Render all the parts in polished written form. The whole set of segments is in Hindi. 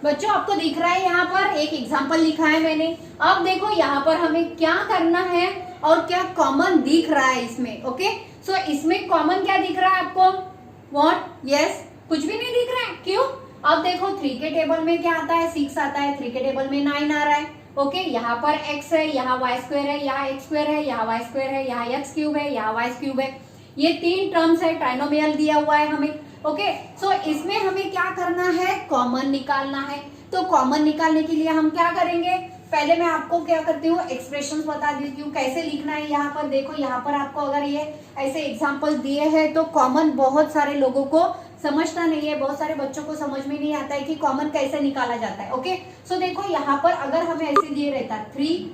बच्चों आपको दिख रहा है यहाँ पर एक एग्जाम्पल लिखा है मैंने। अब देखो यहाँ पर हमें क्या करना है और क्या कॉमन दिख रहा है इसमें। ओके, सो इसमें कॉमन क्या दिख रहा है आपको? व्हाट? यस, कुछ भी नहीं दिख रहा है। क्यों? अब देखो 3 के टेबल में क्या आता है? 6 आता है। 3 के टेबल में 9 आ रहा है। ओके, यहाँ पर x है, यहाँ y स्क्वायर है, यहाँ x स्क्वायर है, यहाँ y स्क्वायर है, यहाँ x क्यूब है, यहाँ y क्यूब है। ये 3 टर्म्स है, ट्राइनोमियल दिया हुआ है हमें। ओके, सो इसमें हमें क्या करना है? कॉमन निकालना है। तो कॉमन निकालने के लिए हम क्या करेंगे? पहले मैं आपको क्या करती हूँ, एक्सप्रेशंस बता देती हूँ कैसे लिखना है। यहाँ पर देखो, यहाँ पर आपको अगर ये ऐसे एग्जांपल दिए हैं तो कॉमन बहुत सारे लोगों को समझता नहीं है, बहुत सारे बच्चों को समझ में नहीं आता है कि कॉमन कैसे निकाला जाता है। ओके, सो देखो यहाँ पर अगर हमें ऐसे दिए रहता 3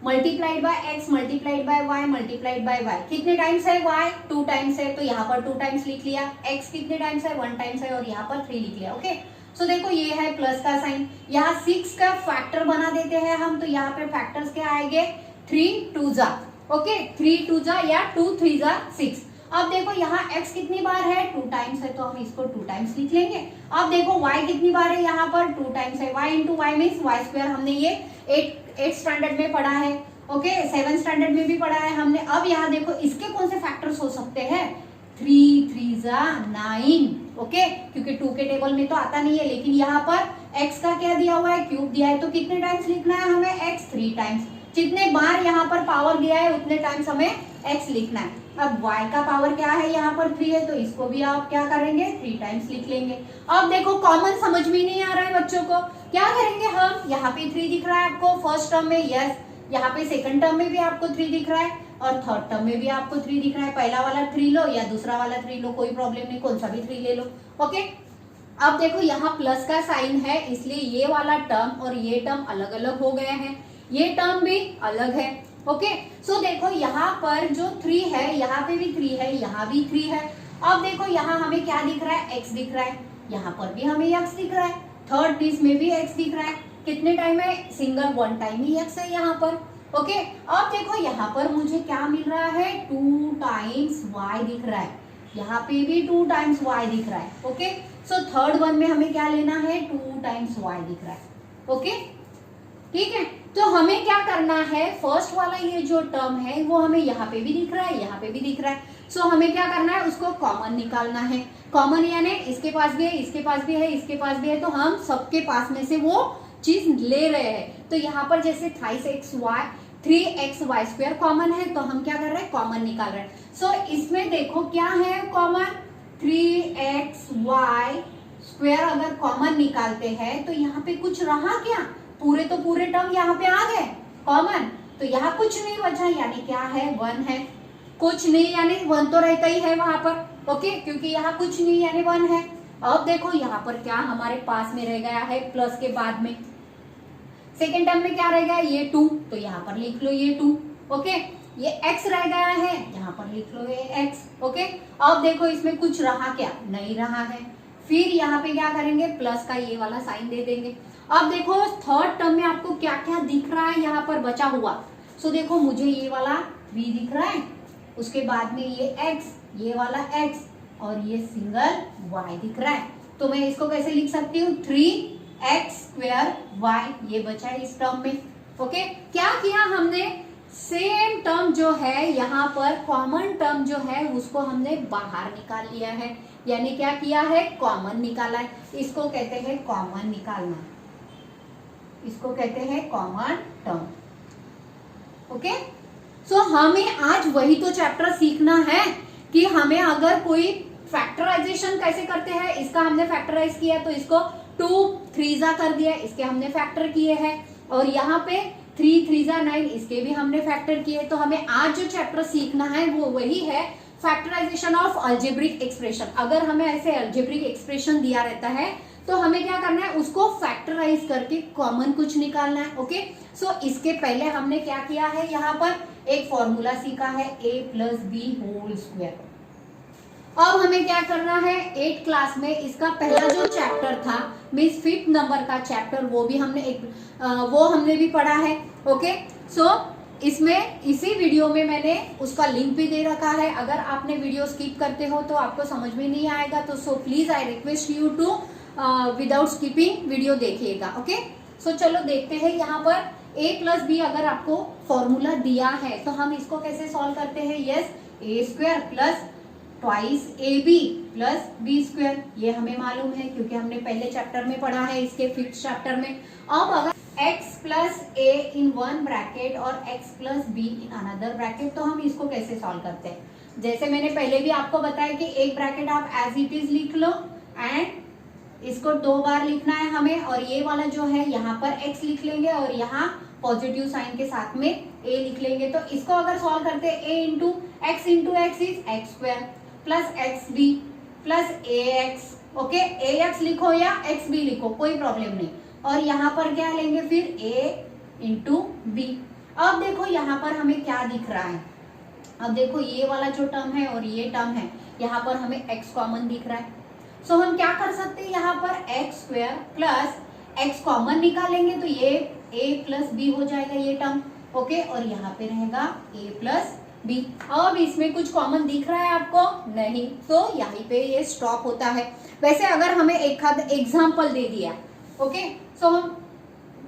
multiplied by x multiplied by y multiplied by y, कितने टाइम्स है? y 2 टाइम्स है, तो यहाँ पर 2 टाइम्स लिख लिया। x कितने टाइम्स है? 1 टाइम्स है, और यहाँ पर 3 लिख लिया। ओके, सो देखो ये है प्लस का साइन। यहाँ 6 का फैक्टर बना देते हैं हम, तो यहाँ पे फैक्टर्स क्या आएंगे? 3 2 जा। ओके, 3 2 जा या 2 3 जा 6। अब देखो यहाँ x कितनी बार है? 2 टाइम्स है, तो हम इसको 2 टाइम्स लिख लेंगे। अब देखो y कितनी बार है? यहाँ पर 2 टाइम्स है। y into y means y square, हमने ये 8 स्टैंडर्ड में पढ़ा है। ओके, 7 स्टैंडर्ड में भी पढ़ा है हमने। अब यहाँ देखो इसके कौन से फैक्टर्स हो सकते हैं? 3 3 जा 9। ओके, क्योंकि 2 के टेबल में तो आता नहीं है, लेकिन यहाँ पर x का क्या दिया हुआ है? क्यूब दिया है, तो कितने टाइम्स लिखना है हमें? x 3 times. जितने बार यहाँ पर पावर दिया है उतने टाइम्स हमें x लिखना है। अब y का पावर क्या है? यहाँ पर 3 है, तो इसको भी आप क्या करेंगे? 3 टाइम्स लिख लेंगे। अब देखो कॉमन समझ में नहीं आ रहा है बच्चों को, क्या करेंगे हम? यहाँ पे 3 दिख रहा है आपको फर्स्ट टर्म में, यस। यहाँ पे सेकंड टर्म में भी आपको 3 दिख रहा है, और थर्ड टर्म में भी आपको 3 दिख रहा है। पहला वाला 3 लो या दूसरा वाला 3 लो, कोई प्रॉब्लम नहीं, कौन सा भी 3 ले लो। ओके, अब देखो यहाँ प्लस का साइन है, इसलिए ये वाला टर्म और ये टर्म अलग अलग हो गए हैं, ये टर्म भी अलग है। ओके, सो देखो यहाँ पर जो 3 है, यहाँ पे भी 3 है, यहाँ भी 3 है। अब देखो यहाँ हमें क्या दिख रहा है? x दिख रहा है। यहाँ पर भी हमें x दिख रहा है, थर्ड पीस में भी x दिख रहा है। कितने टाइम है? सिंगल 1 टाइम ही x है यहाँ पर। ओके, अब देखो यहाँ पर मुझे क्या मिल रहा है? 2 टाइम्स y दिख रहा है, यहाँ पे भी 2 टाइम्स y दिख रहा है। ओके, सो थर्ड वन में हमें क्या लेना है? 2 टाइम्स y दिख रहा है। ओके, ठीक है, तो हमें क्या करना है? फर्स्ट वाला ये जो टर्म है वो हमें यहाँ पे भी दिख रहा है, यहाँ पे भी दिख रहा है। सो हमें क्या करना है? उसको कॉमन निकालना है। कॉमन यानी इसके पास भी है, इसके पास भी है, इसके पास भी है, तो हम सबके पास में से वो चीज ले रहे हैं। तो यहाँ पर जैसे 3x y कॉमन है, तो हम क्या कर रहे हैं? कॉमन निकाल रहे हैं। सो इसमें देखो क्या है कॉमन? 3xy अगर कॉमन निकालते हैं तो यहाँ पे कुछ रहा क्या? पूरे तो पूरे टर्म यहाँ पे आ गए कॉमन, तो यहाँ कुछ नहीं बचा, यानी क्या है? 1 है। कुछ नहीं यानी 1 तो रहता ही है वहां पर। ओके, क्योंकि यहाँ कुछ नहीं यानी 1 है। अब देखो यहाँ पर क्या हमारे पास में रह गया है? प्लस के बाद में सेकेंड टर्म में क्या रह गया? ये 2, तो यहाँ पर लिख लो ये 2। ओके, ये x रह गया है, यहाँ पर लिख लो ये x। ओके, अब देखो इसमें कुछ रहा क्या? नहीं रहा है। फिर यहाँ पे क्या करेंगे? प्लस का ये वाला साइन दे देंगे। अब देखो थर्ड टर्म में आपको क्या क्या दिख रहा है यहाँ पर बचा हुआ? सो देखो मुझे ये वाला v दिख रहा है, उसके बाद में ये x, ये वाला x, और ये सिंगल y दिख रहा है। तो मैं इसको कैसे लिख सकती हूँ? 3x² ये बचा है इस टर्म में। ओके, क्या किया हमने? सेम टर्म जो है यहाँ पर कॉमन टर्म जो है उसको हमने बाहर निकाल लिया है, यानी क्या किया है? कॉमन निकाला है। इसको कहते हैं कॉमन निकालना, इसको कहते हैं कॉमन टर्म। ओके, सो हमें आज वही तो चैप्टर सीखना है कि हमें अगर कोई फैक्टराइजेशन कैसे करते हैं, इसका हमने फैक्टराइज किया तो इसको 2 3 जा कर दिया, इसके हमने फैक्टर किए हैं, और यहाँ पे 3 3 जा 9, इसके भी हमने फैक्टर किए। तो हमें आज जो चैप्टर सीखना है वो वही है, फैक्टराइजेशन ऑफ अलजेब्रिक एक्सप्रेशन। अगर हमें ऐसे अलजेब्रिक एक्सप्रेशन दिया रहता है तो हमें क्या करना है? उसको फैक्टराइज करके कॉमन कुछ निकालना है। ओके, सो इसके पहले हमने क्या किया है? यहाँ पर एक फॉर्मूला सीखा है a + b²। अब हमें क्या करना है? 8 क्लास में इसका पहला जो चैप्टर था मीन्स 5th नंबर का चैप्टर, वो भी हमने भी पढ़ा है। ओके, सो इसमें इसी वीडियो में मैंने उसका लिंक भी दे रखा है। अगर आपने वीडियो स्किप करते हो तो आपको समझ में नहीं आएगा, तो so please I request you to without skipping video देखिएगा। ओके, सो चलो देखते हैं यहाँ पर a प्लस बी अगर आपको फॉर्मूला दिया है तो हम इसको कैसे सॉल्व करते हैं। Yes, a square plus twice a b plus b square, ये हमें मालूम है क्योंकि हमने पहले चैप्टर में पढ़ा है, इसके 5th चैप्टर में। अब अगर x प्लस ए इन वन ब्रैकेट और x plus be in another bracket, तो हम इसको कैसे सॉल्व करते हैं। जैसे मैंने पहले भी आपको बताया कि एक ब्रैकेट आप एज इट इज लिख लो एंड इसको 2 बार लिखना है हमें, और ये वाला जो है यहाँ पर x लिख लेंगे और यहाँ पॉजिटिव साइन के साथ में a लिख लेंगे। तो इसको अगर सॉल्व करते हैं a into x is x square plus x b plus a x. Okay, a x लिखो या एक्स बी लिखो, कोई प्रॉब्लम नहीं। और यहाँ पर क्या लेंगे फिर a इंटू बी। अब देखो यहाँ पर हमें क्या दिख रहा है। अब देखो ये वाला जो टर्म है और ये टर्म है, यहाँ पर हमें x कॉमन दिख रहा है। सो हम क्या कर सकते हैं, यहाँ पर x square plus x common निकालेंगे तो ये a प्लस बी हो जाएगा ये टर्म। ओके, और यहाँ पे रहेगा a प्लस बी। अब इसमें कुछ कॉमन दिख रहा है आपको, नहीं, तो यहीं पे ये स्टॉप होता है। वैसे अगर हमें एक आध एग्जाम्पल दे दिया, ओके, सो हम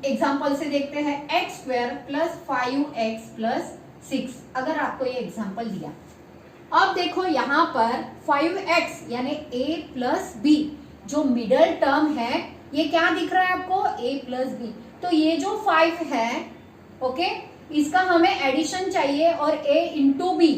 एग्जाम्पल से देखते हैं। X square plus 5x plus 6, अगर आपको ये एग्जाम्पल दिया। अब देखो यहाँ पर 5x यानी a प्लस बी जो मिडल टर्म है, ये क्या दिख रहा है आपको, a प्लस बी। तो ये जो 5 है, ओके, इसका हमें एडिशन चाहिए और a इंटू बी।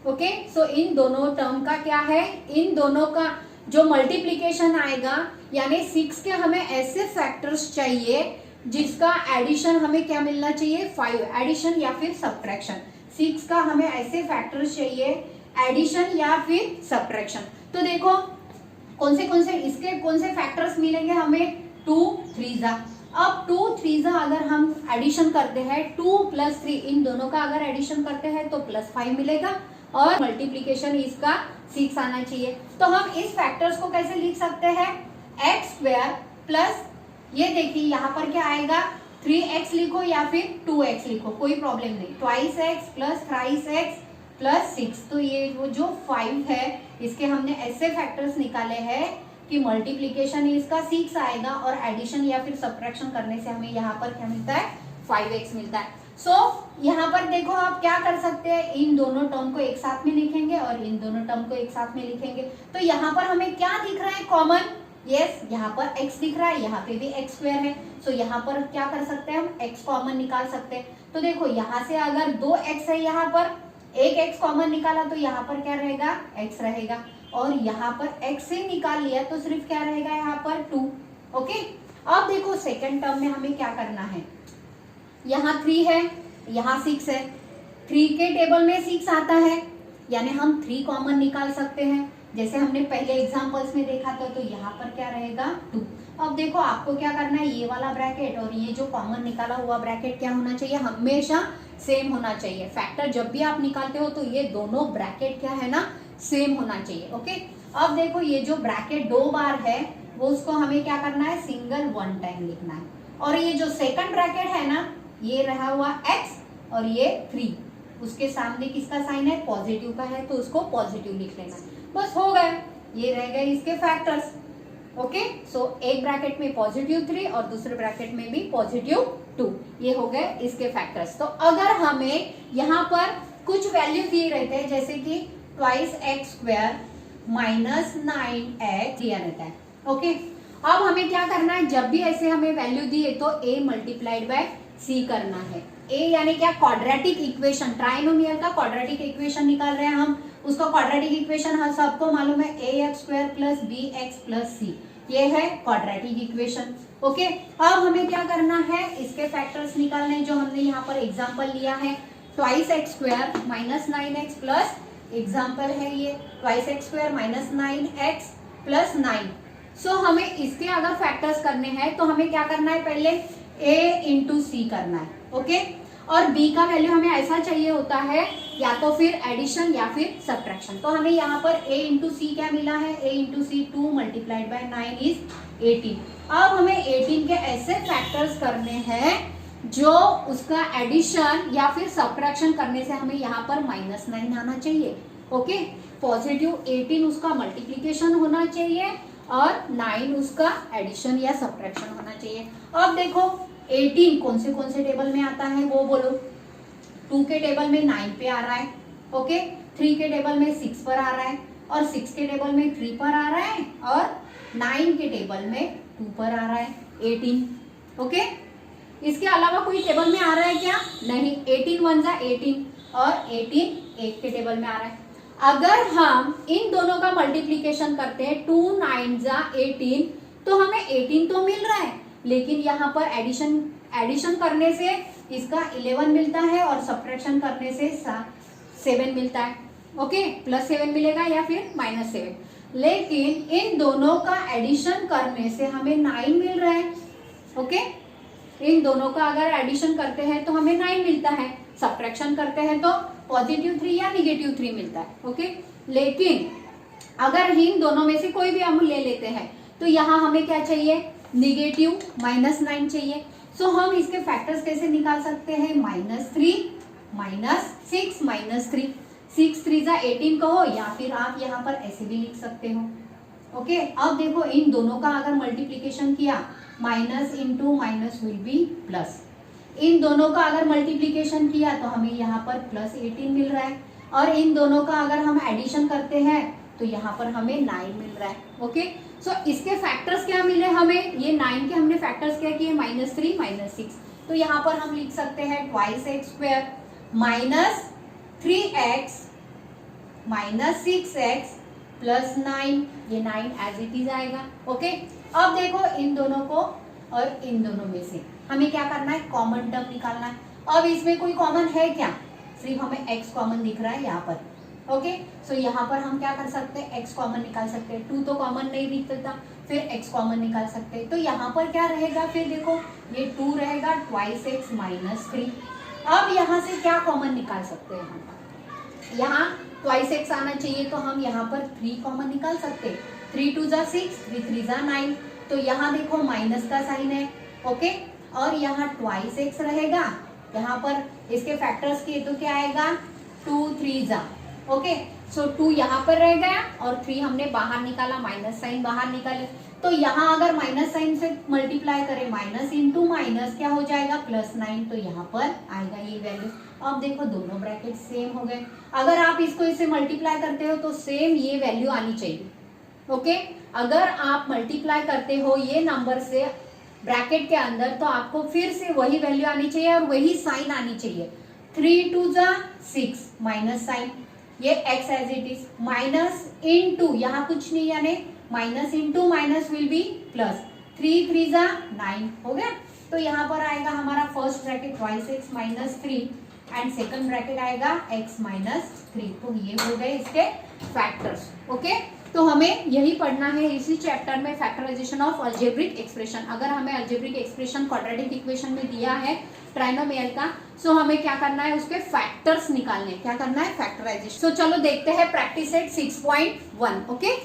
ओके, सो इन दोनों टर्म का क्या है, इन दोनों का जो मल्टीप्लीकेशन आएगा, यानी 6 के हमें ऐसे फैक्टर्स चाहिए जिसका एडिशन हमें क्या मिलना चाहिए, 5। एडिशन या फिर सब्ट्रैक्शन, 6 का हमें ऐसे फैक्टर्स चाहिए, एडिशन या फिर सब्ट्रैक्शन। तो देखो कौन से इसके कौन से फैक्टर्स मिलेंगे हमें, 2 3 जा। अब 2 3 जा अगर हम एडिशन करते हैं, 2 प्लस 3 इन दोनों का अगर एडिशन करते हैं तो प्लस 5 मिलेगा, और मल्टीप्लीकेशन इसका 6 आना चाहिए। तो हम इस फैक्टर्स को कैसे लिख सकते हैं, एक्स स्क्वायर प्लस, ये देखिए यहाँ पर क्या आएगा, 3x लिखो या फिर 2x लिखो, कोई प्रॉब्लम नहीं, twice x plus thrice x plus 6। तो ये वो जो 5 है, इसके हमने ऐसे फैक्टर्स निकाले हैं कि मल्टीप्लीकेशन इसका 6 आएगा और एडिशन या फिर सब्ट्रैक्शन करने से हमें यहाँ पर क्या मिलता है, 5x मिलता है। सो यहाँ पर देखो आप क्या कर सकते हैं, इन दोनों टर्म को एक साथ में लिखेंगे और इन दोनों टर्म को एक साथ में लिखेंगे। तो यहाँ पर हमें क्या दिख रहा है कॉमन, यस, यहाँ पर x दिख रहा है, यहाँ पे भी x स्क्वायर है। सो यहाँ पर क्या कर सकते हैं हम, x कॉमन निकाल सकते हैं। तो देखो यहाँ से अगर 2x है, यहाँ पर एक x कॉमन निकाला तो यहाँ पर क्या रहेगा, x रहेगा, और यहाँ पर x से निकाल लिया तो सिर्फ क्या रहेगा यहाँ पर 2। ओके, अब देखो सेकेंड टर्म में हमें क्या करना है, यहाँ 3 है, यहाँ 6 है, 3 के टेबल में 6 आता है, यानी हम 3 कॉमन निकाल सकते हैं, जैसे हमने पहले एग्जांपल्स में देखा था। तो यहाँ पर क्या रहेगा, 2। अब देखो आपको क्या करना है, ये वाला ब्रैकेट और ये जो कॉमन निकाला हुआ ब्रैकेट क्या होना चाहिए, हमेशा सेम होना चाहिए। फैक्टर जब भी आप निकालते हो तो ये दोनों ब्रैकेट क्या है ना, सेम होना चाहिए। ओके, अब देखो ये जो ब्रैकेट 2 बार है, वो उसको हमें क्या करना है, सिंगल 1 टाइम लिखना है। और ये जो सेकंड ब्रैकेट है ना, ये रहा हुआ x और ये 3, उसके सामने किसका साइन है, पॉजिटिव का है, तो उसको पॉजिटिव लिख लेना है। बस हो गए, ये रह गए इसके फैक्टर्स। ओके, सो एक ब्रैकेट में पॉजिटिव 3 और दूसरे ब्रैकेट में भी पॉजिटिव 2, ये हो गए इसके फैक्टर्स। तो अगर हमें यहाँ पर कुछ वैल्यू दिए रहते हैं, जैसे कि twice x square minus 9x दिया रहता है। ओके, अब हमें क्या करना है, जब भी ऐसे हमें वैल्यू दिए तो a मल्टीप्लाइड बाय c करना है। a यानी क्या, क्वाड्रेटिक इक्वेशन, ट्राइनोमियल का क्वाड्रेटिक इक्वेशन निकाल रहे हैं हम, उसका क्वाड्रेटिक इक्वेशन हम सबको मालूम है, ax square plus bx plus c, ये है क्वाड्रेटिक इक्वेशन। ओके, अब हमें क्या करना है, इसके फैक्टर्स निकालने हैं, जो हमने यहाँ पर एग्जाम्पल लिया है, twice x square minus 9x plus, example है ये, twice x square minus 9x plus 9। सो हमें इसके अगर फैक्टर्स करने हैं तो हमें क्या करना है, पहले a इंटू सी करना है। ओके, और b का वैल्यू हमें ऐसा चाहिए होता है, या तो फिर एडिशन या फिर सब्ट्रैक्शन। तो हमें यहाँ पर a इंटू सी क्या मिला है, a into c 2 multiplied by 9 is 18। अब हमें 18 के ऐसे फैक्टर्स करने हैं जो उसका एडिशन या फिर सब्ट्रैक्शन करने से हमें यहाँ पर -9 आना चाहिए। ओके, पॉजिटिव 18 उसका मल्टीप्लीकेशन होना चाहिए और 9 उसका एडिशन या सब्ट्रैक्शन होना चाहिए। अब देखो 18 कौन से टेबल में आता है वो बोलो। 2 के टेबल में 9 पे आ रहा है, ओके। 3 के टेबल में 6 पर आ रहा है, और 6 के टेबल में 3 पर आ रहा है, और 9 के टेबल में 2 पर आ रहा है 18, ओके। इसके अलावा कोई टेबल में आ रहा है क्या? नहीं। 18 1 जा 18 और 18 1 के टेबल में आ रहा है। अगर हम इन दोनों का मल्टीप्लीकेशन करते हैं 2 9 जा 18 तो हमें 18 तो मिल रहा है, लेकिन यहाँ पर एडिशन करने से इसका 11 मिलता है और सब्ट्रैक्शन करने से 7 मिलता है, ओके। +7 मिलेगा या फिर -7। लेकिन इन दोनों का एडिशन करने से हमें 9 मिल रहा है, ओके। इन दोनों का अगर एडिशन करते हैं तो हमें 9 मिलता है, सब्ट्रैक्शन करते हैं तो +3 या -3 मिलता है, ओके। लेकिन अगर इन दोनों में से कोई भी हम ले लेते हैं तो यहाँ हमें क्या चाहिए? नेगेटिव -9 चाहिए। सो हम इसके फैक्टर्स कैसे निकाल सकते हैं? -3 -6 -3, 6 3 जा 18 कहो, या फिर आप यहाँ पर ऐसे भी लिख सकते हो, ओके। अब देखो इन दोनों का अगर मल्टीप्लीकेशन किया, minus into minus will be plus. इन दोनों का अगर मल्टीप्लीकेशन किया तो हमें यहाँ पर +18 मिल रहा है, और इन दोनों का अगर हम एडिशन करते हैं तो यहाँ पर हमें 9 मिल रहा है, ओके। सो इसके फैक्टर्स क्या मिले हमें? ये 9 के हमने फैक्टर्स क्या किए? -3 -6। तो यहाँ पर हम लिख सकते हैं 2x² -3x -6x +9, ये 9 एज इट इज आएगा, ओके। अब देखो इन दोनों को और इन दोनों में से हमें क्या करना है? कॉमन टर्म निकालना है। अब इसमें कोई कॉमन है क्या? सिर्फ हमें x कॉमन दिख रहा है यहाँ पर, ओके। सो यहाँ पर हम क्या कर सकते हैं? x कॉमन निकाल सकते हैं। 2 तो कॉमन नहीं दिखता, फिर x कॉमन निकाल सकते हैं। तो यहाँ पर क्या रहेगा? फिर देखो ये 2 रहेगा, 2x -3। अब यहाँ से क्या कॉमन निकाल सकते हैं हम? यहाँ 2x आना चाहिए, तो हम यहाँ पर 3 कॉमन निकाल सकते हैं। 3 2 जा 6, 3 3 जा 9। तो यहाँ देखो माइनस का साइन है, ओके। और यहाँ 2x रहेगा, यहाँ पर इसके फैक्टर्स किए तो क्या आएगा? 2 3 जा, ओके। सो 2 यहाँ पर रह गया और 3 हमने बाहर निकाला, माइनस साइन बाहर निकाले। तो यहाँ अगर माइनस साइन से मल्टीप्लाई करें, माइनस इंटू माइनस क्या हो जाएगा? +9। तो यहाँ पर आएगा ये वैल्यू। अब देखो दोनों ब्रैकेट सेम हो गए। अगर आप इसको इससे मल्टीप्लाई करते हो तो सेम ये वैल्यू आनी चाहिए, ओके। अगर आप मल्टीप्लाई करते हो ये नंबर से ब्रैकेट के अंदर तो आपको फिर से वही वैल्यू आनी चाहिए और वही साइन आनी चाहिए। 3 2 जा 6 माइनस साइन, ये x as it is, minus into यहाँ कुछ नहीं, यानी minus into minus will be plus. 3 3 जा 9 हो गया। तो यहाँ पर आएगा हमारा first bracket y6 -3 and second bracket आएगा x -3। तो ये हो गए इसके फैक्टर्स, ओके। तो हमें यही पढ़ना है इसी चैप्टर में, फैक्टराइजेशन ऑफ अलजेब्रिक एक्सप्रेशन। अगर हमें अलजेब्रिक एक्सप्रेशन क्वाड्रेटिक इक्वेशन में दिया है ट्राइनोमियल का, सो हमें क्या करना है? उसके फैक्टर्स निकालने। क्या करना है? फैक्टराइजेशन। सो चलो देखते हैं प्रैक्टिस सेट 6.1, ओके।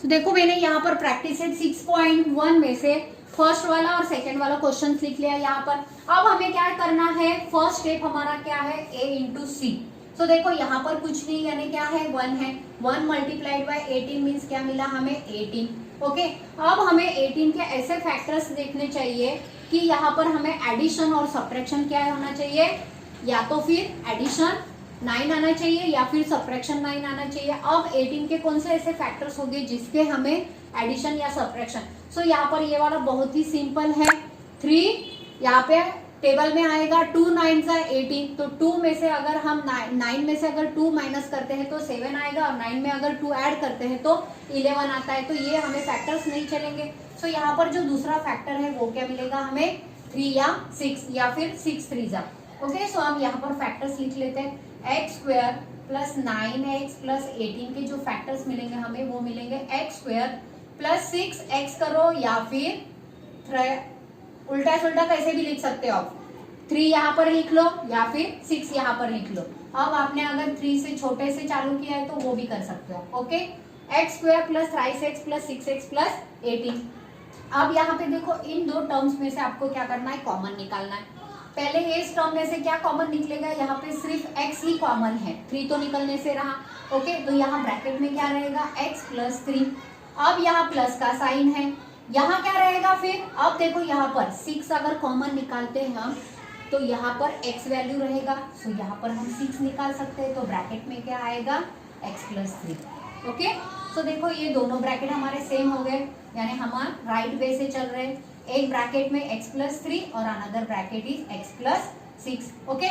तो देखो मैंने यहाँ पर प्रैक्टिस सेट 6.1 में से फर्स्ट वाला और सेकेंड वाला क्वेश्चन लिख लिया यहाँ पर। अब हमें क्या करना है? फर्स्ट स्टेप हमारा क्या है? a इंटू सी। तो देखो यहाँ पर कुछ नहीं, यानी क्या है? 1 है। 1 मल्टीप्लाइड बाय 18 मीन्स क्या मिला हमें? 18, ओके। अब हमें 18 के ऐसे फैक्टर्स देखने चाहिए कि यहाँ पर हमें एडिशन और सब्ट्रैक्शन क्या होना चाहिए? या तो फिर एडिशन 9 आना चाहिए या फिर सब्ट्रैक्शन 9 आना चाहिए। अब 18 के कौन से ऐसे फैक्टर्स होंगे जिसके हमें एडिशन या सब्ट्रैक्शन? सो यहाँ पर ये वाला बहुत ही सिंपल है। 3 यहाँ पे टेबल में आएगा, 2 9 जा 18। तो 2 में से अगर हम 9 में से अगर 2 माइनस करते हैं तो 7 आएगा, और 9 में अगर 2 ऐड करते हैं तो 11 आता है। तो ये हमें फैक्टर्स नहीं चलेंगे। सो यहाँ पर जो दूसरा फैक्टर है वो क्या मिलेगा हमें? 3 या 6 या फिर 6 3 जा, ओके। सो हम यहाँ पर फैक्टर्स लिख लेते हैं। x² + 9x + 18 के जो फैक्टर्स मिलेंगे हमें वो मिलेंगे x² + 6x करो, या फिर उल्टा सुल्टा कैसे भी लिख सकते हो आप। 3 यहाँ पर लिख लो या फिर 6 यहाँ पर लिख लो। अब आपने अगर 3 से छोटे से चालू किया है तो वो भी कर सकते हो, ओके। x² + 3x + 6x + 18। अब यहाँ पे देखो इन दो टर्म्स में से आपको क्या करना है? कॉमन निकालना है। पहले इस टर्म में से क्या कॉमन निकलेगा? यहाँ पे सिर्फ x ही कॉमन है, 3 तो निकलने से रहा, ओके। तो यहाँ ब्रैकेट में क्या रहेगा? x + 3। अब यहाँ प्लस का साइन है, यहाँ क्या रहेगा फिर, अब देखो यहाँ पर 6 अगर कॉमन निकालते हैं हम तो यहाँ पर x वैल्यू रहेगा, सो यहाँ पर हम 6 निकाल सकते हैं, तो ब्रैकेट में क्या आएगा x प्लस 3। ओके, सो देखो ये दोनों ब्रैकेट हमारे सेम हो गए, यानी हमारा राइट वे से चल रहे हैं। एक ब्रैकेट में x प्लस 3 और another bracket is x plus 6। Okay,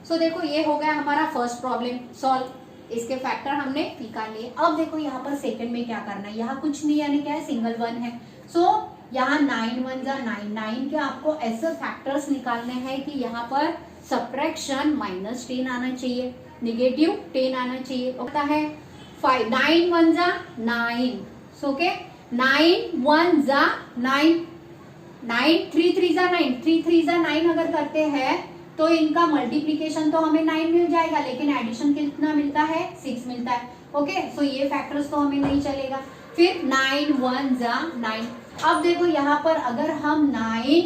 so देखो ये हो गया हमारा फर्स्ट प्रॉब्लम सॉल्व, इसके फैक्टर हमने निकाल लिए। अब देखो यहाँ पर सेकंड में क्या करना है, यहाँ कुछ नहीं यानी क्या है, सिंगल वन है, सो यहाँ 9 1 जा 9, 9 के आपको ऐसे फैक्टर्स निकालने हैं कि यहाँ पर सब्ट्रैक्शन -10 आना चाहिए, नेगेटिव 10 आना चाहिए, होता है 5 9 1 जा 9, सो के 9 1 जा 9, 9 3 3 जा 9, 3 3 जा 9 अगर करते हैं तो इनका मल्टीप्लीकेशन तो हमें 9 मिल जाएगा, लेकिन एडिशन कितना मिलता है, 6 मिलता है। ओके, सो ये फैक्टर्स तो हमें नहीं चलेगा। फिर 9 1 जा 9, अब देखो यहाँ पर अगर हम 9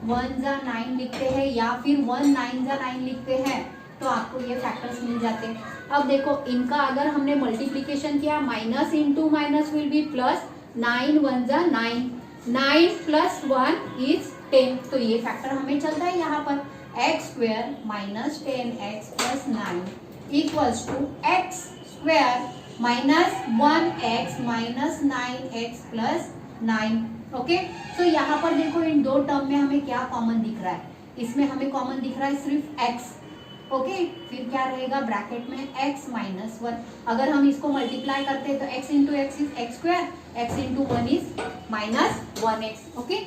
1 जा 9 लिखते हैं या फिर 1 9 जा 9 लिखते हैं तो आपको ये फैक्टर्स मिल जाते हैं। अब देखो इनका अगर हमने मल्टीप्लीकेशन किया, minus into minus will be plus, 9 1 जा 9, 9 प्लस 1 इज 10, तो ये फैक्टर हमें चलता है यहाँ पर, x square minus 10x plus 9 equals to x square minus 1x minus 9x plus 9। Okay, तो यहाँ पर देखो इन दो टर्म में हमें क्या कॉमन दिख रहा है, इसमें हमें कॉमन दिख रहा है सिर्फ x। ओके, फिर क्या रहेगा ब्रैकेट में x माइनस 1, अगर हम इसको मल्टीप्लाई करते हैं तो x into x is x square, x into 1 is minus 1x। Okay,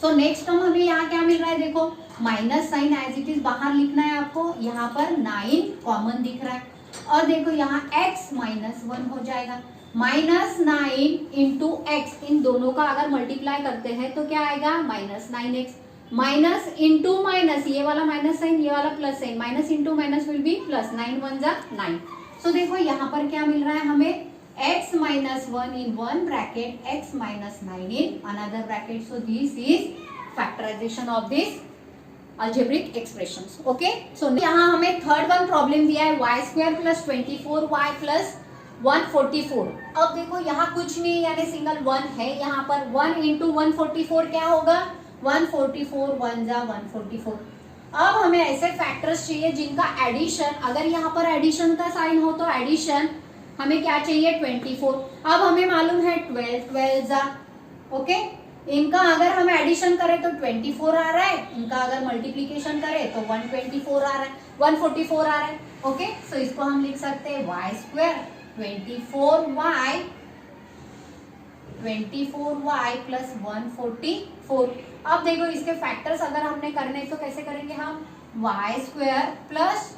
so next term हमें यहाँ क्या मिल रहा है, देखो minus sign as it is बाहर लिखना है आपको, यहाँ पर 9 कॉमन दिख रहा है, और देखो यहाँ x माइनस 1 हो जाएगा, माइनस 9 इंटू एक्स, इन दोनों का अगर मल्टीप्लाई करते हैं तो क्या आएगा, minus 9x, minus into minus, ये वाला माइनस साइन ये वाला plus sign, minus into minus will be plus, 9 1 जा 9। सो देखो यहाँ पर क्या मिल रहा है हमें, x minus 1 in one bracket, x minus 9 in another bracket. So this is factorization of this algebraic expressions. Okay. So यहाँ हमें थर्ड वन प्रॉब्लम दिया है y square plus 24y plus 144। अब देखो यहाँ कुछ नहीं यानी सिंगल वन है, यहाँ पर 1 इंटू 144 क्या होगा, 144 1 जा 144। अब हमें ऐसे फैक्टर्स चाहिए जिनका एडिशन, अगर यहाँ पर एडिशन का साइन हो तो एडिशन हमें क्या चाहिए 24। अब हमें मालूम है 12 12 जा, ओके, इनका अगर हम एडिशन करें तो 24 आ रहा है, इनका अगर मल्टीप्लीकेशन करें तो 124 आ रहा है, 144 आ रहा है। ओके, सो इसको हम लिख सकते हैं y स्क्वायर 24y प्लस 144। अब देखो इसके फैक्टर्स अगर हमने करने तो कैसे करेंगे हम, y स्क्वायर प्लस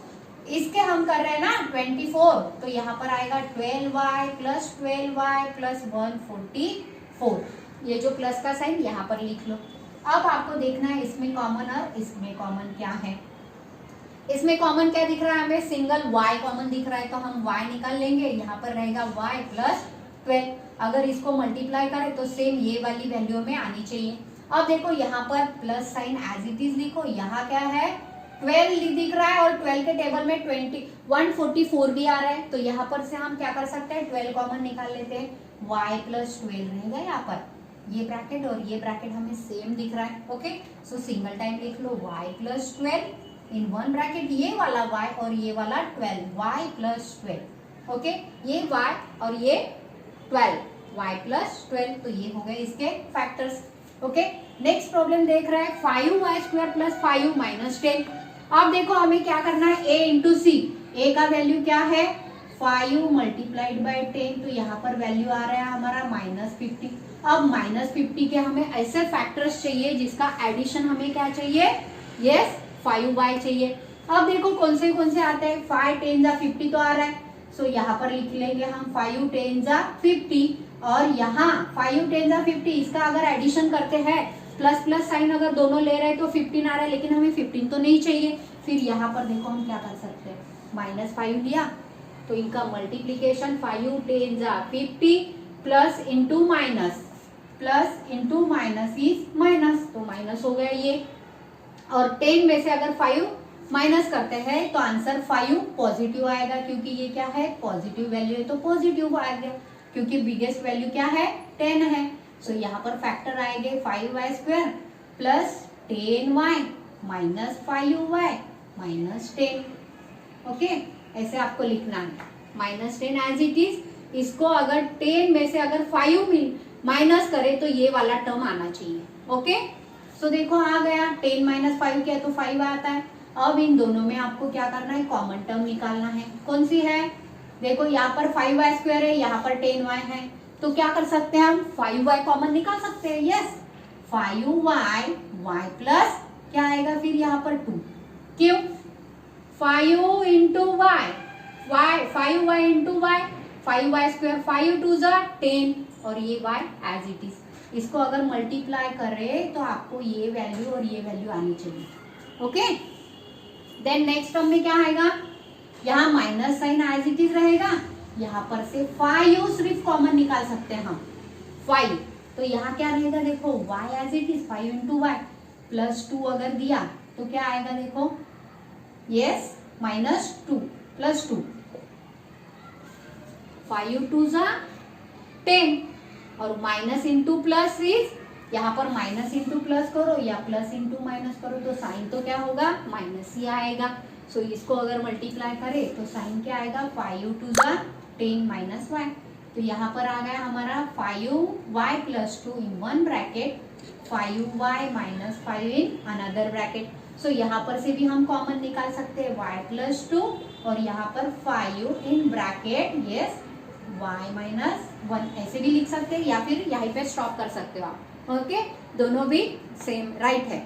इसके हम कर रहे हैं ना 24, तो यहाँ पर आएगा 12y प्लस 12y प्लस 144, ये जो प्लस का साइन यहाँ पर लिख लो। अब आपको देखना है इसमें कॉमन और इसमें कॉमन क्या है। इसमें कॉमन क्या दिख रहा है हमें, सिंगल y कॉमन दिख रहा है, तो हम y निकाल लेंगे, यहाँ पर रहेगा y प्लस 12। अगर इसको मल्टीप्लाई करें तो सेम ये वाली वैल्यू में आनी चाहिए। अब देखो यहाँ पर plus sign as it is लिखो, यहाँ क्या है 12 दिख रहा है और 12 के टेबल में 144 भी आ रहा है, तो यहाँ पर से हम क्या कर सकते हैं 12 कॉमन निकाल लेते हैं, y प्लस 12 रहेगा यहाँ पर, ये ब्रैकेट और ये ब्रैकेट हमें सेम दिख रहा है। ओके, सो सिंगल टाइम लिख लो y प्लस 12 इन वन ब्रैकेट, ये वाला y और ये वाला 12, y प्लस 12। ओके, ये y और ये 12, y प्लस 12, तो ये हो गए इसके फैक्टर्स। ओके, नेक्स्ट प्रॉब्लम देख रहे हैं 5y स्क्वायर प्लस 5 माइनस 10। अब देखो हमें क्या करना है, a इंटू सी, a का वैल्यू क्या है 5 मल्टीप्लाइड बाई 10, तो यहाँ पर वैल्यू आ रहा है हमारा -50। अब -50 के हमें ऐसे फैक्टर्स चाहिए जिसका एडिशन हमें क्या चाहिए, यस 5y चाहिए। अब देखो कौन से आते हैं, 5 10 जा 50 तो आ रहा है, सो यहाँ पर लिख लेंगे हम 5 10 जा 50, और यहाँ 5 10 जा 50, इसका अगर एडिशन करते हैं प्लस प्लस साइन अगर दोनों ले रहे हैं तो 15 आ रहा है, लेकिन हमें 15 तो नहीं चाहिए। फिर यहाँ पर देखो हम क्या कर सकते हैं, -5 लिया तो इनका मल्टीप्लीकेशन 5 10 जा 50 plus into minus is minus, तो माइनस हो गया ये, और 10 में से अगर 5 माइनस करते हैं तो आंसर 5 पॉजिटिव आएगा, क्योंकि ये क्या है पॉजिटिव वैल्यू है तो पॉजिटिव आ गया। क्योंकि बिगेस्ट वैल्यू क्या है 10 है। सो यहाँ पर फैक्टर आएंगे 5y² plus 10y minus 5y minus 10। Okay, ऐसे आपको लिखना है माइनस 10 एज इट इज। इसको अगर 10 में से अगर 5 माइनस करे तो ये वाला टर्म आना चाहिए। ओके, सो देखो आ गया 10 माइनस 5 किया तो 5 आता है। अब इन दोनों में आपको क्या करना है, कॉमन टर्म निकालना है। कौन सी है, देखो यहाँ पर 5y² है, यहाँ पर 10y है, तो क्या कर सकते हैं हम 5y कॉमन निकाल सकते हैं। यस, 5y y प्लस क्या आएगा फिर यहाँ पर 2। क्यों, 5 into Y, 5y into Y, 5y² 5 2 10 और ये y एज इट इज। इसको अगर मल्टीप्लाई करे तो आपको ये वैल्यू और ये वैल्यू आनी चाहिए। ओके, देन नेक्स्ट टर्म में क्या आएगा, यहाँ minus sign as it is रहेगा, यहाँ पर से 5 सिर्फ कॉमन निकाल सकते हैं हम 5, तो यहाँ क्या रहेगा देखो y as it is 5 into y plus 2 अगर दिया तो क्या आएगा देखो, यस माइनस 2 प्लस 2, 5 2 10 और माइनस इंटू प्लस इज, यहाँ पर माइनस इंटू प्लस करो या प्लस इंटू माइनस करो तो साइन तो क्या होगा माइनस ही आएगा। सो इसको अगर मल्टीप्लाई करे तो साइन क्या आएगा 5 2 10 माइनस y। तो यहाँ पर आ गया हमारा 5y plus 2 in one bracket, 5y minus 5 in another bracket. So यहाँ पर से भी हम कॉमन निकाल सकते हैं y प्लस 2 और यहाँ पर 5 in bracket yes y minus 1, ऐसे भी लिख सकते हैं या फिर यहीं पे स्टॉप कर सकते हो आप। ओके, दोनों भी सेम राइट है।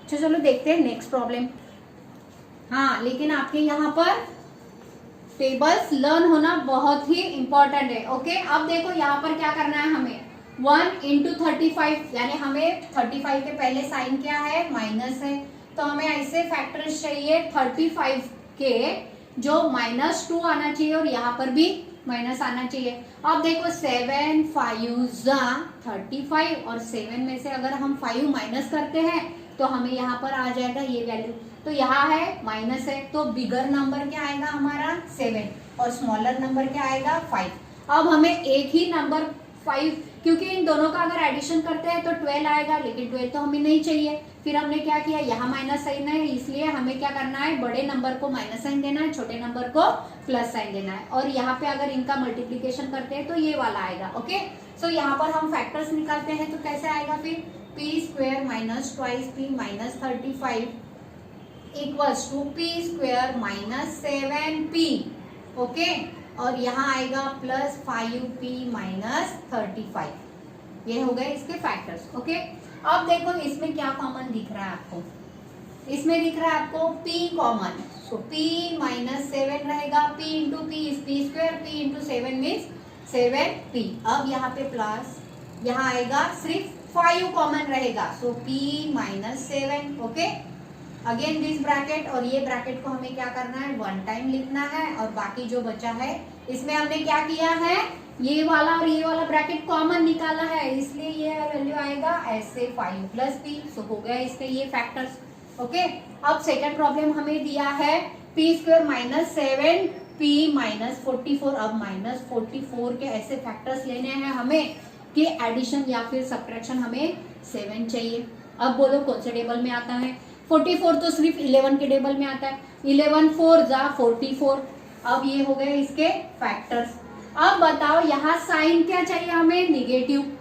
चलो देखते हैं नेक्स्ट प्रॉब्लम। हाँ, लेकिन आपके यहाँ पर टेबल्स लर्न होना बहुत ही इंपॉर्टेंट है। ओके, अब देखो यहाँ पर क्या करना है हमें, 1 इंटू 35, यानी हमें 35 के पहले साइन क्या है माइनस है, तो हमें ऐसे फैक्टर्स चाहिए 35 के जो माइनस 2 आना चाहिए और यहाँ पर भी माइनस आना चाहिए। अब देखो 7 5 35 और 7 में से अगर हम 5 माइनस करते हैं तो हमें यहाँ पर आ जाएगा ये वैल्यू, तो यहाँ है माइनस है, तो बिगर नंबर क्या आएगा हमारा 7 और स्मॉलर नंबर क्या आएगा 5। अब हमें एक ही नंबर 5, क्योंकि इन दोनों का अगर एडिशन करते हैं तो 12 आएगा, लेकिन 12 तो हमें नहीं चाहिए। फिर हमने क्या किया, यहाँ माइनस साइन है, इसलिए हमें क्या करना है, बड़े नंबर को माइनस साइन देना है, छोटे नंबर को प्लस साइन देना है, और यहाँ पे अगर इनका मल्टीप्लीकेशन करते हैं तो ये वाला आएगा। ओके, सो यहाँ पर हम फैक्टर्स निकालते हैं तो कैसे आएगा फिर, p² minus twice p minus 35 equals to p² minus 7p। Okay, और यहाँ आएगा प्लस 5p माइनस 35। ये हो गए इसके फैक्टर्स। ओके, अब देखो इसमें क्या कॉमन दिख रहा है आपको, इसमें दिख रहा है आपको p कॉमन, सो p माइनस 7 रहेगा, p into p is p², p into 7 means 7p। अब यहाँ पे प्लस, यहाँ आएगा सिर्फ 5 कॉमन रहेगा, सो p minus 7। Okay, again this bracket और ये ब्रैकेट को हमें क्या करना है, 1 टाइम लिखना है, और बाकी जो बचा है इसमें हमने क्या किया है, ये वाला और ये वाला ब्रैकेट कॉमन निकाला है, इसलिए ये वैल्यू आएगा ऐसे 5 प्लस p। सो हो गया इसके ये फैक्टर्स। ओके, अब सेकंड प्रॉब्लम हमें दिया है p² माइनस 7p माइनस 44। अब माइनस 44 के ऐसे फैक्टर्स लेने हैं हमें कि एडिशन या फिर सब्ट्रैक्शन हमें 7 चाहिए। अब बोलो कौन से टेबल में आता है, 44 तो सिर्फ 11 के टेबल में आता है, 11 4 जा 44। अब ये हो गए इसके फैक्टर्स। अब बताओ यहाँ साइन क्या चाहिए हमें, निगेटिव।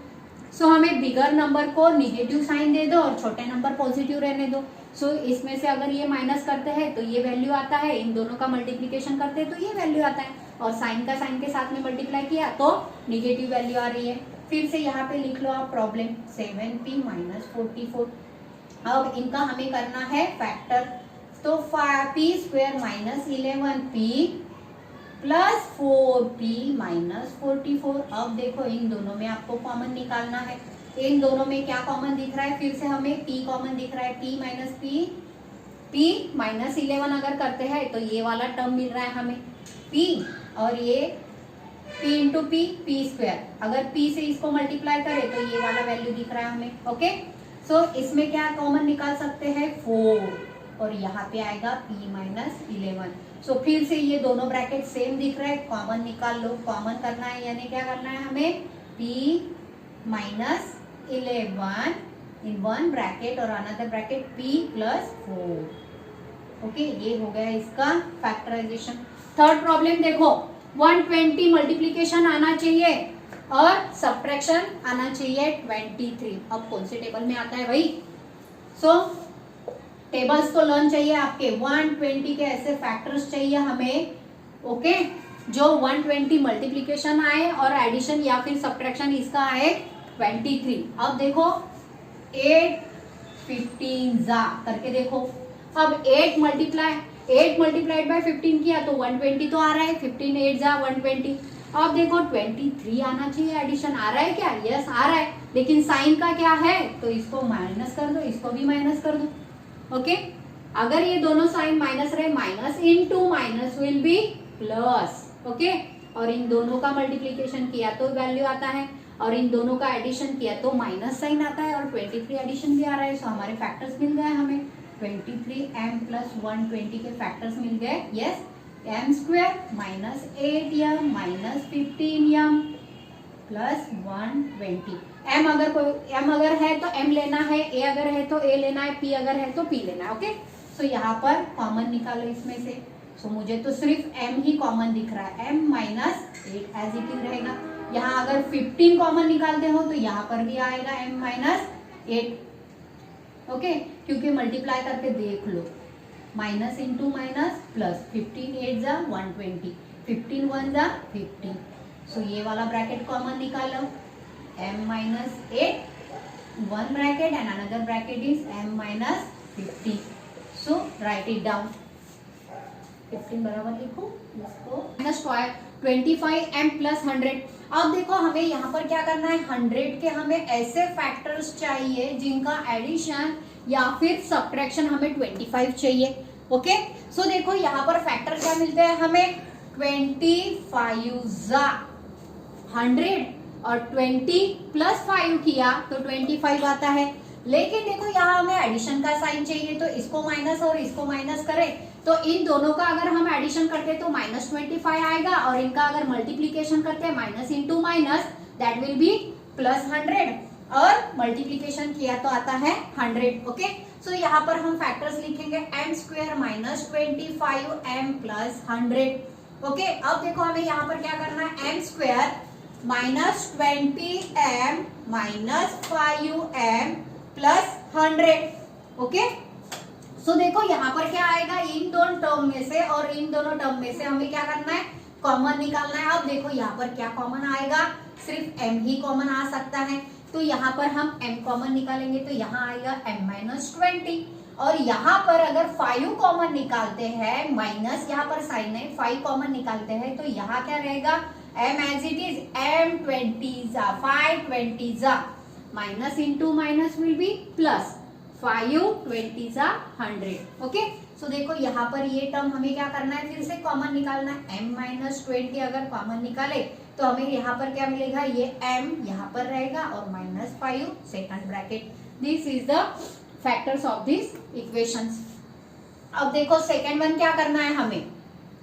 सो हमें बिगर नंबर को निगेटिव साइन दे दो और छोटे नंबर पॉजिटिव रहने दो। सो इसमें से अगर ये माइनस करते हैं तो ये वैल्यू आता है, इन दोनों का मल्टीप्लीकेशन करते हैं तो ये वैल्यू आता है, और साइन का साइन के साथ में मल्टीप्लाई किया तो निगेटिव वैल्यू आ रही है। फिर से यहाँ पे लिख लो आप प्रॉब्लम, 7p माइनस 44। अब इनका हमें करना है फैक्टर, तो p² minus 11p plus 4p minus 44। अब देखो इन दोनों में आपको कॉमन निकालना है, इन दोनों में क्या कॉमन दिख रहा है, फिर से हमें p कॉमन दिख रहा है, p माइनस 11 अगर करते हैं तो ये वाला टर्म मिल रहा है हमें p, और ये p इंटू p² अगर p से इसको मल्टीप्लाई करें तो ये वाला वैल्यू दिख रहा है हमें। ओके, सो इसमें क्या कॉमन निकाल सकते हैं 4, और यहाँ पे आएगा p माइनस 11। सो फिर से ये दोनों ब्रैकेट सेम दिख रहा है, कॉमन निकाल लो। कॉमन करना है यानी क्या करना है हमें, p minus 11 in one bracket और another bracket p plus 4। Okay, ये हो गया इसका फैक्टराइजेशन। थर्ड प्रॉब्लम देखो, 120 मल्टीप्लीकेशन आना चाहिए और सब्ट्रैक्शन आना चाहिए 23। अब कौन से टेबल में आता है भाई? सो टेबल्स तो लर्न चाहिए आपके। 120 के ऐसे फैक्टर्स चाहिए हमें, ओके, जो 120 मल्टीप्लीकेशन आए और एडिशन या फिर सब्ट्रैक्शन इसका आए 23। अब देखो 8 15 जा करके देखो। अब 8 मल्टीप्लाइड बाय 15 किया तो 120 तो आ रहा है, 15 8 जा 120। अब देखो 23 आना चाहिए, एडिशन आ रहा है क्या? यस आ रहा है, लेकिन साइन का क्या है, तो इसको माइनस कर दो, इसको भी माइनस कर दो। ओके, अगर ये दोनों साइन माइनस रहे, minus into minus will be plus. Okay, और इन दोनों का मल्टीप्लीकेशन किया तो वैल्यू आता है, और इन दोनों का एडिशन किया तो माइनस साइन आता है, और 23 एडिशन भी आ रहा है। सो हमारे फैक्टर्स मिल गए हमें, 23m प्लस 120 के फैक्टर्स मिल गए। Yes, m square minus 8m minus 15m plus 120। m अगर है तो m लेना है, a अगर है तो a लेना है, p अगर है तो p लेना है। ओके, सो यहाँ पर कॉमन निकालो इसमें से। सो मुझे तो सिर्फ m ही कॉमन दिख रहा है, m minus 8 as it is रहेगा। यहाँ अगर 15 कॉमन निकालते हो तो यहाँ पर भी आएगा m माइनस 8। ओके, क्योंकि मल्टीप्लाई करके देख लो, माइनस इंटू माइनस प्लस, 15 8 जा 120, 15 1 जा 15। सो ये वाला ब्रैकेट कॉमन निकालो, m minus 8 one bracket and another bracket is m minus 15। So right it down, 15 बराबर लिखो इसको, माइनस 25m प्लस 100। अब देखो हमें यहाँ पर क्या करना है, 100 के हमें ऐसे फैक्टर्स चाहिए जिनका एडिशन या फिर सब्ट्रैक्शन हमें 25 चाहिए। ओके, सो देखो यहाँ पर फैक्टर क्या मिलते हैं हमें, 25 जा 100 और 20 प्लस 5 किया तो 25 आता है। लेकिन देखो यहाँ हमें एडिशन का साइन चाहिए, तो इसको माइनस और इसको माइनस करें तो इन दोनों का अगर हम एडिशन करते तो माइनस 25 आएगा, और इनका अगर मल्टीप्लीकेशन करते हैं minus into minus that will be plus 100, और मल्टीप्लीकेशन किया तो आता है 100। ओके, सो यहाँ पर हम फैक्टर्स लिखेंगे, m square minus 25m plus 100। Okay, अब देखो हमें यहाँ पर क्या करना है, m square minus 20m minus 5m plus 100। Okay, so देखो यहाँ पर क्या आएगा, इन दोनों टर्म में से और इन दोनों टर्म में से हमें क्या करना है, कॉमन निकालना है। अब देखो यहाँ पर क्या कॉमन आएगा, सिर्फ m ही कॉमन आ सकता है, तो यहाँ पर हम m कॉमन निकालेंगे तो यहाँ आएगा m माइनस 20, और यहाँ पर अगर 5 कॉमन निकालते हैं, माइनस यहाँ पर साइन है, 5 कॉमन निकालते हैं तो यहाँ क्या रहेगा, m as it is m 20 जा 5 20 जा, minus into minus will be plus, 5 20 जा 100। ओके, सो देखो यहाँ पर ये टर्म हमें क्या करना है, फिर से कॉमन निकालना है। m माइनस 20 अगर कॉमन निकाले तो हमें यहाँ पर क्या मिलेगा, ये m यहाँ पर रहेगा और minus 5 second bracket. This is the factors of this equations. अब देखो सेकंड वन क्या करना है हमें,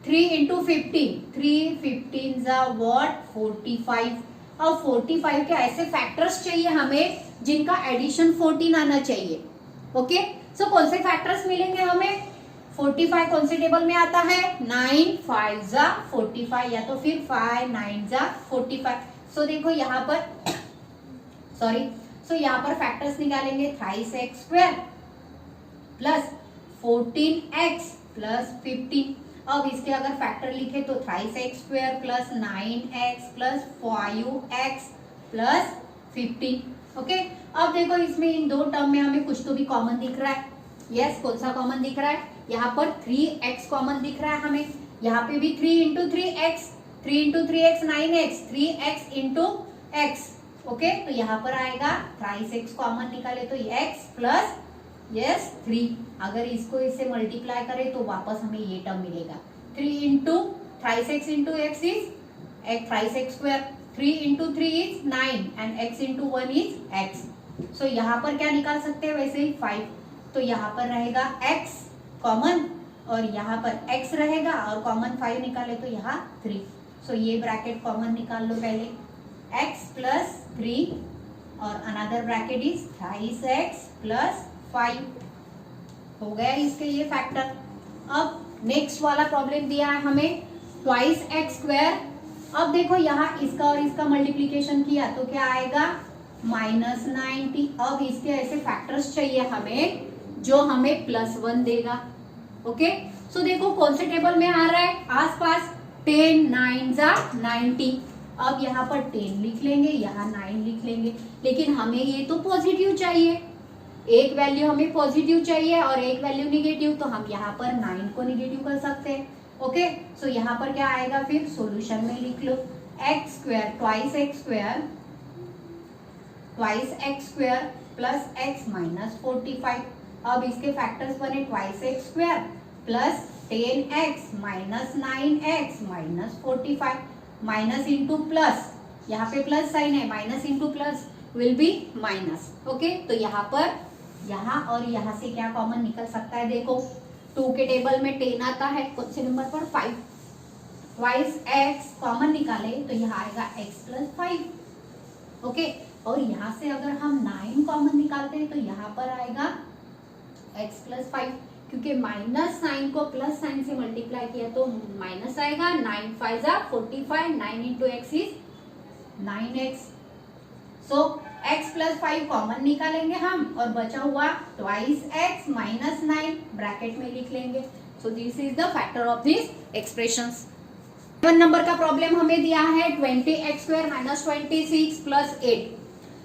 3 इंटू 15, 3 15 जा व्हाट 45। अब 45 के ऐसे फैक्टर्स चाहिए हमें जिनका एडिशन 14 आना चाहिए। ओके, सो कौन से फैक्टर्स मिलेंगे हमें, 45 कौन से टेबल में आता है, 9 5 जा 45 या तो फिर 5 9 जा 45। सो देखो यहाँ पर सो यहाँ पर फैक्टर्स निकालेंगे, 3x square plus 14x plus 15। अब इसके अगर फैक्टर लिखे तो 3x square plus 9x plus 5x plus 15। Okay, अब देखो इसमें इन दो टर्म में हमें कुछ तो भी कॉमन दिख रहा है। यस, कौन सा कॉमन दिख रहा है, यहाँ पर 3x कॉमन दिख रहा है हमें, यहाँ पे भी 3 into 3x, 3 into 3x 9x, 3x into x। Okay, तो यहाँ पर आएगा 3x कॉमन निकाले तो x प्लस यस 3, अगर इसको इससे मल्टीप्लाई करें तो वापस हमें ये टर्म मिलेगा, 3 into 3x into x is 3x square, 3 into 3 is 9 and x into 1 is x। सो यहाँ पर क्या निकाल सकते हैं, वैसे ही 5, तो यहाँ पर रहेगा x कॉमन और यहाँ पर x रहेगा और कॉमन 5 निकाले तो यहाँ 3। सो ये ब्रैकेट कॉमन निकाल लो पहले, x प्लस 3 और another bracket is thrice x plus 5। हो गया इसके ये फैक्टर। अब नेक्स्ट वाला प्रॉब्लम दिया है हमें ट्वाइस एक्स स्क्वायर। अब देखो यहाँ इसका और इसका मल्टीप्लीकेशन किया तो क्या आएगा -90। अब इसके ऐसे फैक्टर्स चाहिए हमें जो हमें +1 देगा। ओके, सो देखो कौन से टेबल में आ रहा है आसपास, 10 9 जा 90। अब यहाँ पर 10 लिख लेंगे, यहाँ 9 लिख लेंगे, लेकिन हमें ये तो पॉजिटिव चाहिए, एक वैल्यू हमें पॉजिटिव चाहिए और एक वैल्यू निगेटिव, तो हम यहाँ पर 9 को निगेटिव कर सकते हैं। ओके, सो यहाँ पर क्या आएगा फिर सॉल्यूशन में लिख लो x square twice x square plus x minus 45। अब इसके फैक्टर्स बने twice x square plus 10x minus 9x minus 45, minus into plus, यहाँ पे प्लस साइन है, minus into plus will be minus. Okay, तो यहाँ पर यहाँ और यहाँ से क्या कॉमन निकल सकता है, देखो 2 के टेबल में 10 आता है, कौन से नंबर पर 5, ट्वाइस x कॉमन निकाले तो यहाँ आएगा x प्लस 5। ओके, और यहाँ से अगर हम 9 कॉमन निकालते हैं तो यहाँ पर आएगा x प्लस 5, क्योंकि माइनस साइन को प्लस साइन से मल्टीप्लाई किया तो माइनस आएगा। 9 5 जा 45, 9 into x is 9x। So x plus 5 common निकालेंगे हम और बचा हुआ ट्वाइस x माइनस 9 ब्रैकेट में लिख लेंगे। So this is the factor of this expressions. 7 number का प्रॉब्लम हमें दिया है 20x स्क्वायर माइनस 26 प्लस 8।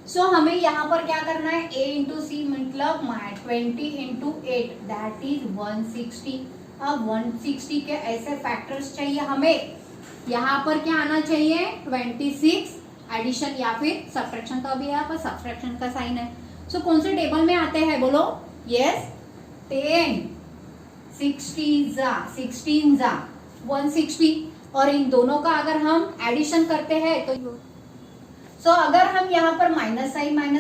सो हमें यहाँ पर क्या करना है, a इंटू सी मतलब 20 इंटू 8 दैट इज 160। अब 160 के ऐसे फैक्टर्स चाहिए हमें, यहाँ पर क्या आना चाहिए 26 एडिशन या फिर सब्ट्रैक्शन, तो अभी यहाँ पर सब्ट्रैक्शन का साइन है। सो कौन से टेबल में आते हैं बोलो, यस 10 16 जा 160, और इन दोनों का अगर हम एडिशन करते हैं तो अगर हम यहाँ पर माइनस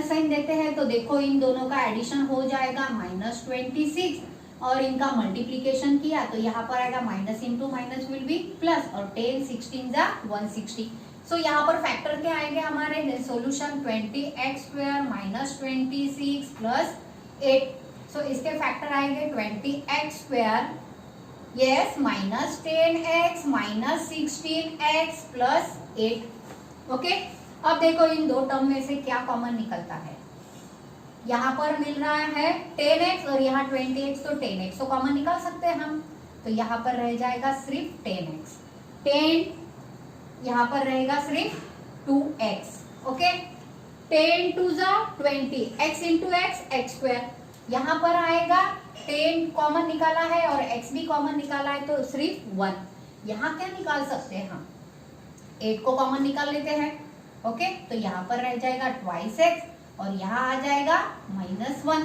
साइन देते हैं तो देखो इन दोनों का एडिशन हो जाएगा -26, और इनका मल्टीप्लीकेशन किया तो यहाँ पर आएगा minus into minus will be plus, और 10 16 जा 160। सो यहाँ पर फैक्टर क्या आएंगे हमारे, solution 20x square minus 26 plus 8। सो इसके फैक्टर आएंगे 20x square yes minus 10x minus 16x plus 8। Okay, अब देखो इन दो टर्म में से क्या कॉमन निकलता है, यहाँ पर मिल रहा है 10x और यहाँ 20x, तो 10x तो कॉमन निकाल सकते हैं हम, तो यहाँ पर रह जाएगा सिर्फ 10x, 10 यहाँ पर रहेगा सिर्फ 2x। ओके, 10 2 जा 20, x इंटू एक्स स्क्वायर, यहाँ पर आएगा 10 कॉमन निकाला है और x भी कॉमन निकाला है तो सिर्फ 1। यहाँ क्या निकाल सकते हैं हम, 8 को कॉमन निकाल लेते हैं। ओके, तो यहाँ पर रह जाएगा ट्वाइस एक्स और यहाँ आ जाएगा -1,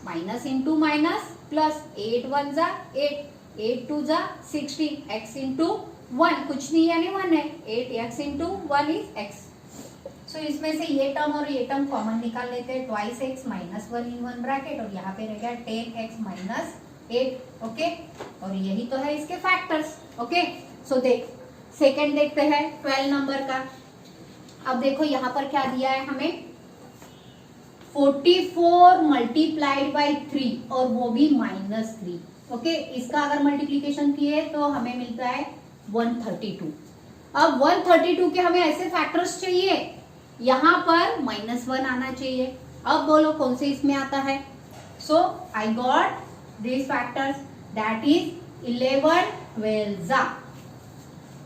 माइनस इंटू माइनस प्लस, 8 1 जा 8, 8 2 जा 16, x इंटू 1 कुछ नहीं यानी 1 है, 8x इंटू 1 इज x। सो इसमें से ये टर्म और ये टर्म कॉमन निकाल लेते हैं, ट्वाइस एक्स माइनस 1 इन 1 ब्रैकेट और यहाँ पे रह गया 10x माइनस 8। ओके, और यही तो है इसके फैक्टर्स। ओके, सो देख सेकंड देखते हैं 12 नंबर का। अब देखो यहाँ पर क्या दिया है हमें, 44 मल्टीप्लाइड बाई 3 और वो भी -3। ओके, इसका अगर मल्टीप्लीकेशन किए तो हमें मिलता है 132। अब 132 के हमें ऐसे फैक्टर्स चाहिए, यहाँ पर -1 आना चाहिए। अब बोलो कौन से इसमें आता है, so I got this factors that is 11 12 जा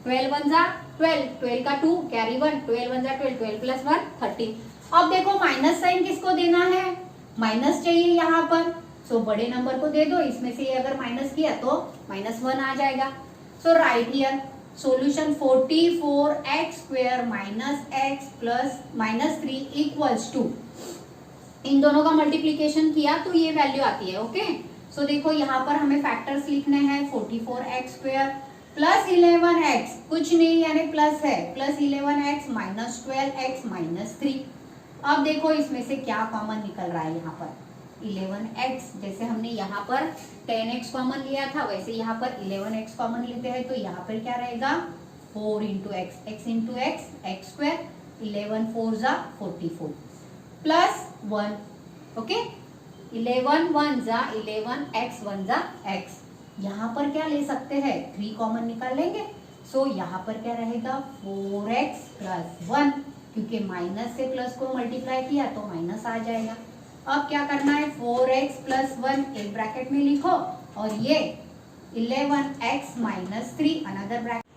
12 1 जा 12, 12 का 2 कैरी 1, 12 1 जा 12, 12 प्लस 1 13। अब देखो माइनस साइन किसको देना है, माइनस चाहिए यहाँ पर, सो बड़े नंबर को दे दो, इसमें से अगर माइनस किया तो -1 आ जाएगा। So right here solution 44x square minus x plus -3 equals to, इन दोनों का मल्टीप्लीकेशन किया तो ये वैल्यू आती है। ओके, सो देखो यहाँ पर हमें फैक्टर्स लिखने हैं 44x स्क्वायर प्लस 11x कुछ नहीं यानी प्लस है, plus 11x minus 12x minus 3। अब देखो इसमें से क्या कॉमन निकल रहा है, यहाँ पर 11x, जैसे हमने यहाँ पर 10x कॉमन लिया था वैसे यहाँ पर 11x कॉमन लेते हैं, तो यहाँ पर क्या रहेगा 4 into x, x into x, x square, 11 4 जा 44 प्लस 1, ओके 11 1 जा 11, x 1 जा x। यहाँ पर क्या ले सकते हैं 3 कॉमन निकाल लेंगे, सो यहाँ पर क्या रहेगा 4x प्लस 1, क्योंकि माइनस से प्लस को मल्टीप्लाई किया तो माइनस आ जाएगा। अब क्या करना है 4x प्लस 1 एक ब्रैकेट में लिखो और ये 11x माइनस 3 अनदर ब्रैकेट।